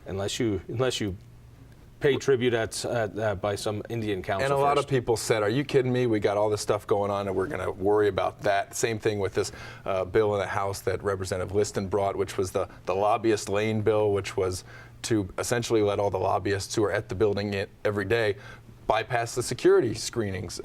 unless you pay tribute by some Indian council. And a lot of people said, are you kidding me? We got all this stuff going on and we're going to worry about that. Same thing with this bill in the House that Representative Liston brought, which was the lobbyist lane bill, which was to essentially let all the lobbyists who are at the building every day bypass the security screenings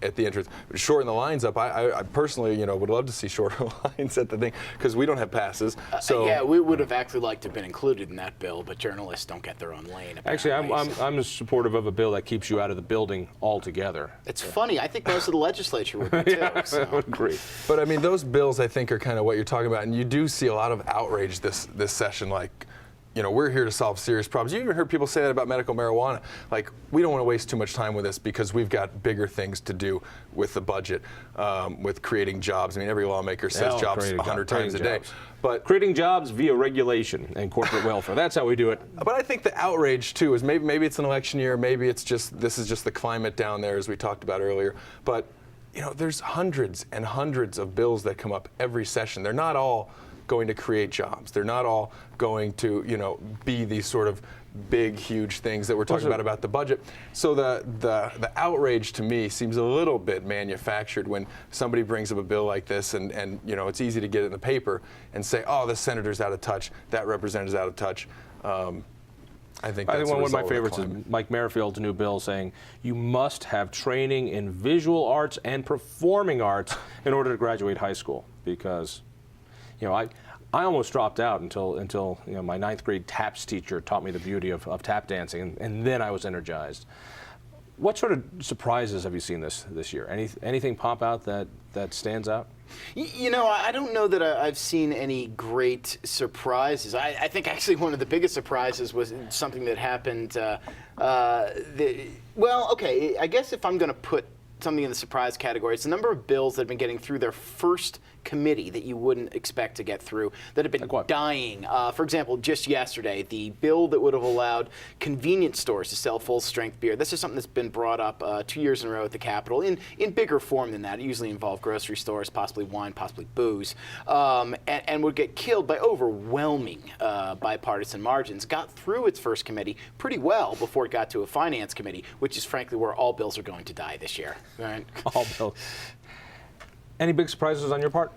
at the entrance. Shorten the lines up. I personally, would love to see shorter lines at the thing because we don't have passes. So yeah, we would have actually liked to have been included in that bill, but journalists don't get their own lane. Actually, I'm supportive of a bill that keeps you out of the building altogether. It's funny. I think most of the legislature would be too. Yeah, so. I would agree. But I mean, those bills I think are kind of what you're talking about, and you do see a lot of outrage this session, like. We're here to solve serious problems. You even heard people say that about medical marijuana. Like, we don't want to waste too much time with this because we've got bigger things to do with the budget, with creating jobs. I mean, every lawmaker says jobs 100 times a day. But creating jobs via regulation and corporate welfare. That's how we do it. But I think the outrage, too, is maybe it's an election year. Maybe it's this is just the climate down there, as we talked about earlier. But, there's hundreds and hundreds of bills that come up every session. They're not all going to create jobs. They're not all going to, be these sort of big, huge things that we're talking about the budget. So the outrage to me seems a little bit manufactured when somebody brings up a bill like this and it's easy to get it in the paper and say, oh, the senator's out of touch, that representative's out of touch. I think one of my favorites is Mike Merrifield's new bill saying you must have training in visual arts and performing arts in order to graduate high school because I almost dropped out until my ninth grade taps teacher taught me the beauty of tap dancing, and then I was energized. What sort of surprises have you seen this year? Anything pop out that stands out? I don't know that I've seen any great surprises. I think actually one of the biggest surprises was something that happened. I guess if I'm going to put something in the surprise category, it's the number of bills that have been getting through their first committee that you wouldn't expect to get through, that have been dying. For example, just yesterday, the bill that would have allowed convenience stores to sell full-strength beer. This is something that's been brought up 2 years in a row at the Capitol in bigger form than that. It usually involved grocery stores, possibly wine, possibly booze, and would get killed by overwhelming bipartisan margins. Got through its first committee pretty well before it got to a finance committee, which is frankly where all bills are going to die this year. Right? All bills. Any big surprises on your part?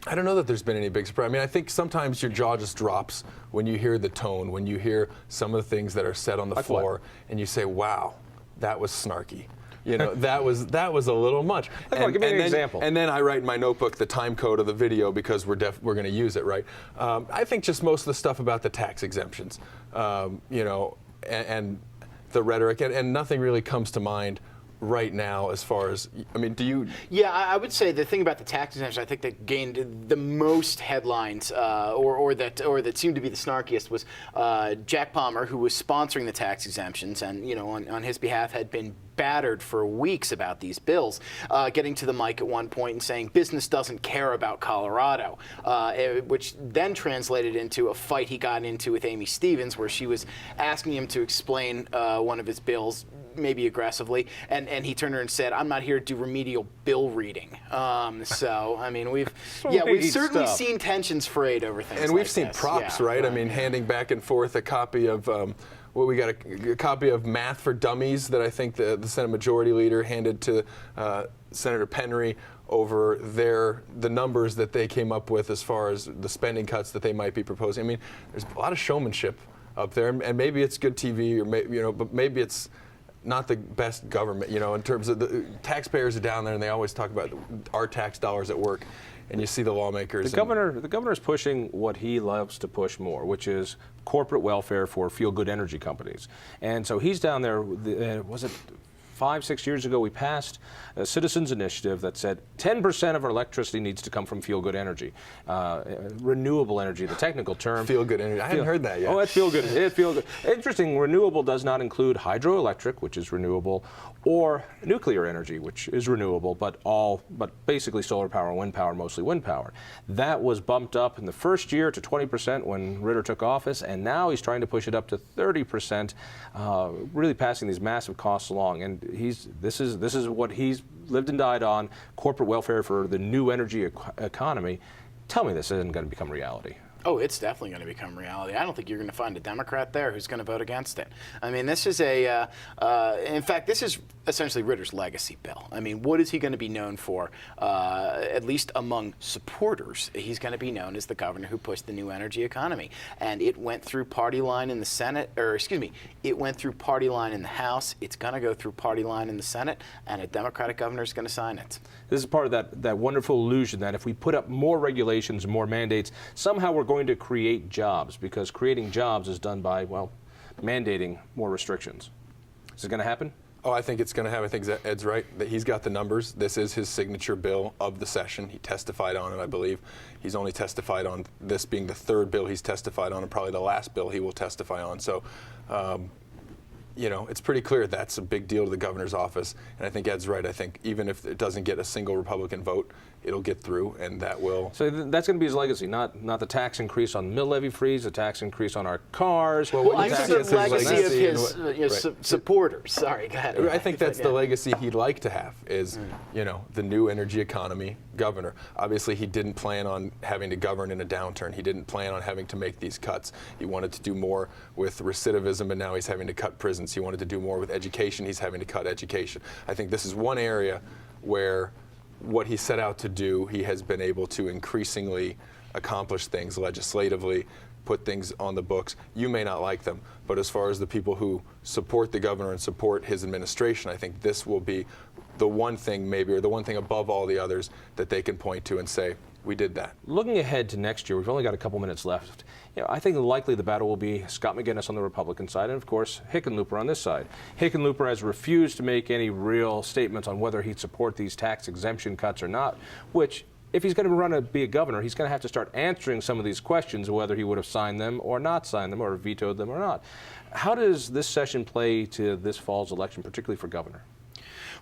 I don't know that there's been any big surprise. I mean, I think sometimes your jaw just drops when you hear the tone, when you hear some of the things that are said on the floor, and you say, wow, that was snarky. That was a little much. Give me an example. And then I write in my notebook the time code of the video because we're going to use it, right? I think just most of the stuff about the tax exemptions, and the rhetoric, and nothing really comes to mind right now as far as, do you? Yeah, I would say the thing about the tax exemption, I think that gained the most headlines, or that seemed to be the snarkiest, was Jack Palmer, who was sponsoring the tax exemptions, and on his behalf had been battered for weeks about these bills, getting to the mic at one point and saying business doesn't care about Colorado, which then translated into a fight he got into with Amy Stevens, where she was asking him to explain one of his bills, maybe aggressively, and he turned her and said, "I'm not here to do remedial bill reading." We've certainly seen tensions frayed over things. And we've seen props, right? Handing back and forth a copy of. We got a copy of Math for Dummies that I think the Senate Majority Leader handed to Senator Penry over the numbers that they came up with as far as the spending cuts that they might be proposing. There's a lot of showmanship up there, and maybe it's good TV, but maybe it's not the best government, in terms of the taxpayers are down there, and they always talk about our tax dollars at work. And you see the lawmakers. The governor is pushing what he loves to push more, which is corporate welfare for feel-good energy companies. And so he's down there. Was it 5-6 years ago? We passed a citizens initiative that said 10% of our electricity needs to come from feel-good energy, renewable energy, the technical term. Feel-good energy. I haven't heard that yet. Oh, it's feel-good. It's feel-good. Interesting. Renewable does not include hydroelectric, which is renewable, or nuclear energy, which is renewable, but basically solar power and wind power, mostly wind power. That was bumped up in the first year to 20% when Ritter took office, and now he's trying to push it up to 30%, really passing these massive costs along. And this is what he's lived and died on, corporate welfare for the new energy economy. Tell me this isn't going to become reality. Oh, it's definitely going to become reality. I don't think you're going to find a Democrat there who's going to vote against it. I mean, this is in fact, this is essentially Ritters' legacy bill. I mean, what is he going to be known for? At least among supporters, he's going to be known as the governor who pushed the new energy economy. And it went through party line in the Senate, or excuse me, it went through party line in the House. It's going to go through party line in the Senate, and a Democratic governor is going to sign it. This is part of that wonderful illusion that if we put up more regulations, more mandates, somehow we're going to create jobs, because creating jobs is done by, well, mandating more restrictions. Is it going to happen? Oh, I think it's going to happen. I think Ed's right, that he's got the numbers. This is his signature bill of the session. He testified on it, I believe. He's only testified on this being the third bill he's testified on, and probably the last bill he will testify on. So, you know, it's pretty clear that's a big deal to the governor's office. And I think Ed's right. I think even if it doesn't get a single Republican vote, it'll get through, and that will. So that's going to be his legacy, not the tax increase on mill levy freeze, the tax increase on our cars. Well, I think the legacy of his supporters. Sorry, go ahead. I think that's the legacy he'd like to have is, you know, the new energy economy governor. Obviously, he didn't plan on having to govern in a downturn. He didn't plan on having to make these cuts. He wanted to do more with recidivism, and now he's having to cut prisons. He wanted to do more with education. He's having to cut education. I think this is one area where what he set out to do, he has been able to increasingly accomplish things legislatively, put things on the books. You may not like them, but as far as the people who support the governor and support his administration, I think this will be the one thing maybe, or the one thing above all the others that they can point to and say, we did that. Looking ahead to next year, we've only got a couple minutes left. You know, I think likely the battle will be Scott McGinnis on the Republican side, and of course Hickenlooper on this side. Hickenlooper has refused to make any real statements on whether he'd support these tax exemption cuts or not, which, if he's going to be a governor, he's going to have to start answering some of these questions, whether he would have signed them or not signed them, or vetoed them or not. How does this session play to this fall's election, particularly for governor?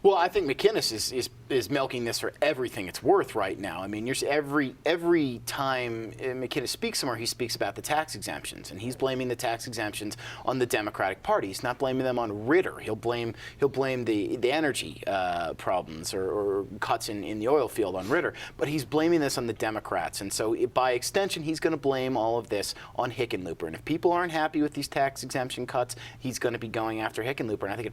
Well, I think McInnes is milking this for everything it's worth right now. I mean, every time McInnes speaks somewhere, he speaks about the tax exemptions, and he's blaming the tax exemptions on the Democratic Party. He's not blaming them on Ritter. He'll blame the energy problems or cuts in the oil field on Ritter, but he's blaming this on the Democrats, and so by extension, he's going to blame all of this on Hickenlooper. And if people aren't happy with these tax exemption cuts, he's going to be going after Hickenlooper. And I think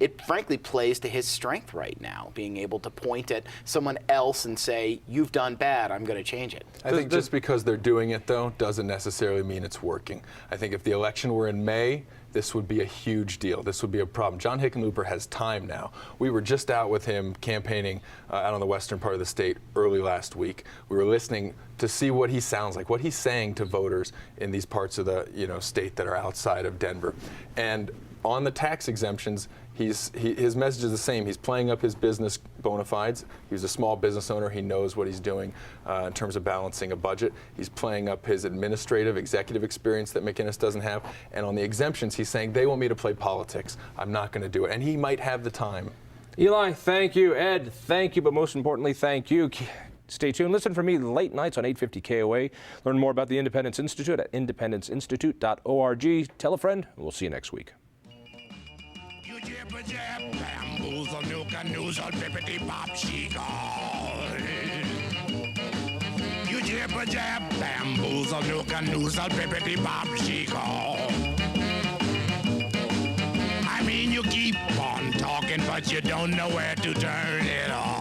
it frankly plays to his strength right now, being able to point at someone else and say, you've done bad, I'm going to change it. I think just because they're doing it, though, doesn't necessarily mean it's working. I think if the election were in May, this would be a huge deal. This would be a problem. John Hickenlooper has time now. We were just out with him campaigning out on the western part of the state early last week. We were listening to see what he sounds like, what he's saying to voters in these parts of the state that are outside of Denver. And on the tax exemptions, his message is the same. He's playing up his business bona fides. He's a small business owner. He knows what he's doing in terms of balancing a budget. He's playing up his executive experience that McInnes doesn't have. And on the exemptions, he's saying, they want me to play politics. I'm not going to do it. And he might have the time. Eli, thank you. Ed, thank you. But most importantly, thank you. Stay tuned. Listen for me late nights on 850 KOA. Learn more about the Independence Institute at independenceinstitute.org. Tell a friend, and we'll see you next week. Bamboozle, nuka, noozle, bippity, bop, she-gall. You jibber jab, bamboozle, nuka, noozle, bippity, bop, she-gall. I mean, you keep on talking, but you don't know where to turn it off.